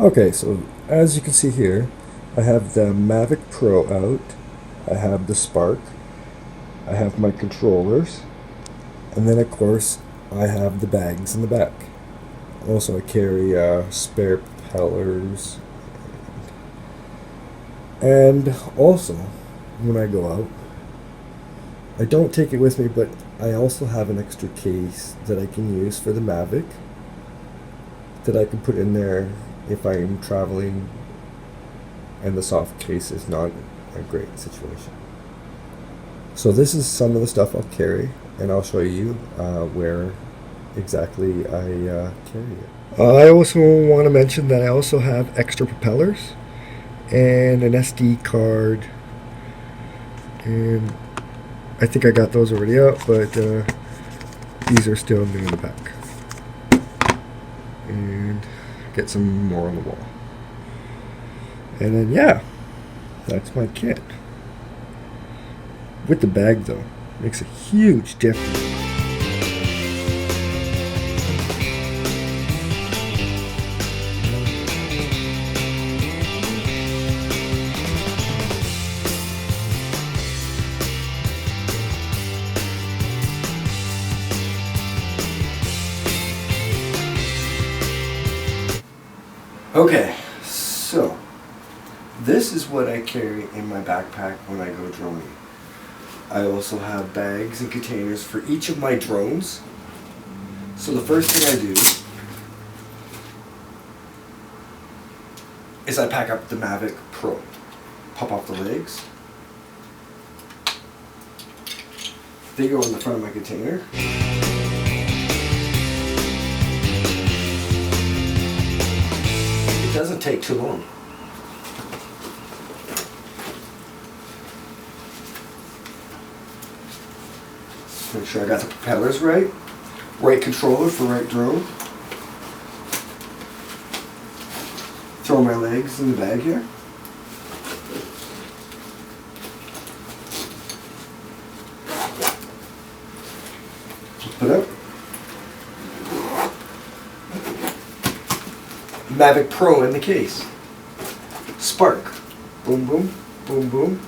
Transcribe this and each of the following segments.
Okay, so as you can see here, I have the Mavic Pro out, I have the Spark, I have my controllers, and then of course I have the bags in the back. Also I carry spare propellers, and also when I go out, I don't take it with me, but I also have an extra case that I can use for the Mavic that I can put in there if I am traveling and the soft case is not a great situation. So this is some of the stuff I'll carry, and I'll show you where exactly I carry it. I also want to mention that I also have extra propellers and an SD card, and I think I got those already out, but these are still new in the back. And get some more on the wall. And then yeah, that's my kit. With the bag though, makes a huge difference. Okay, so this is what I carry in my backpack when I go droning. I also have bags and containers for each of my drones. So the first thing I do is I pack up the Mavic Pro. Pop off the legs. They go in the front of my container. It doesn't take too long. Make sure I got the propellers right. Right controller for right drone. Throw my legs in the bag here. Put up. Mavic Pro in the case. Spark. Boom, boom, boom, boom.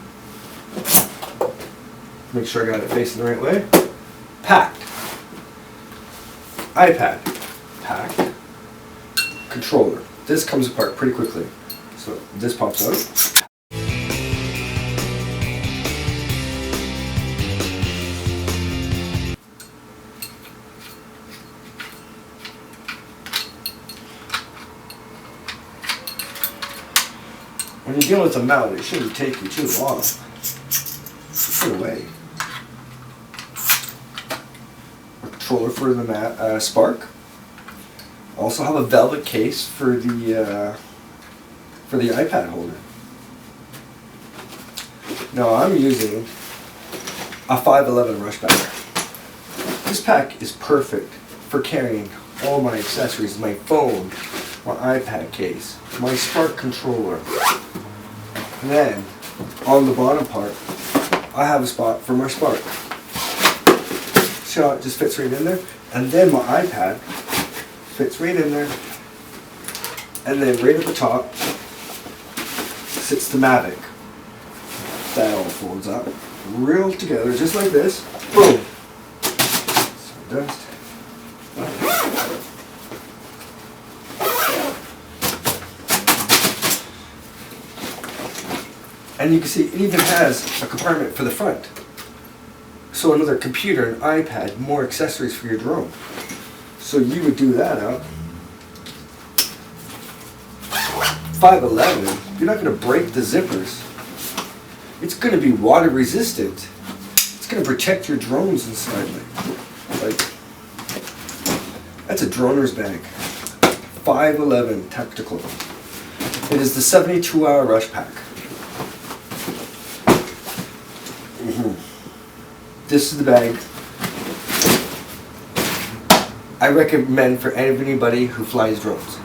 Make sure I got it facing the right way. Packed. iPad. Packed. Controller. This comes apart pretty quickly. So this pops out. When you're dealing with a mount, it shouldn't take you too long. Put it away. A controller for the Spark. Also have a velvet case for the iPad holder. Now I'm using a 511 rush pack. This pack is perfect for carrying all my accessories: my phone, my iPad case, my Spark controller. And then on the bottom part, I have a spot for my Spark. So it just fits right in there. And then my iPad fits right in there. And then right at the top sits the Mavic. That all folds up real together, just like this. Boom. Some dust. And you can see it even has a compartment for the front. So another computer, an iPad, more accessories for your drone. So you would do that out. 511, you're not going to break the zippers. It's going to be water resistant. It's going to protect your drones inside. Like, that's a droner's bag. 511 tactical. It is the 72-hour rush pack. This is the bag I recommend for anybody who flies drones.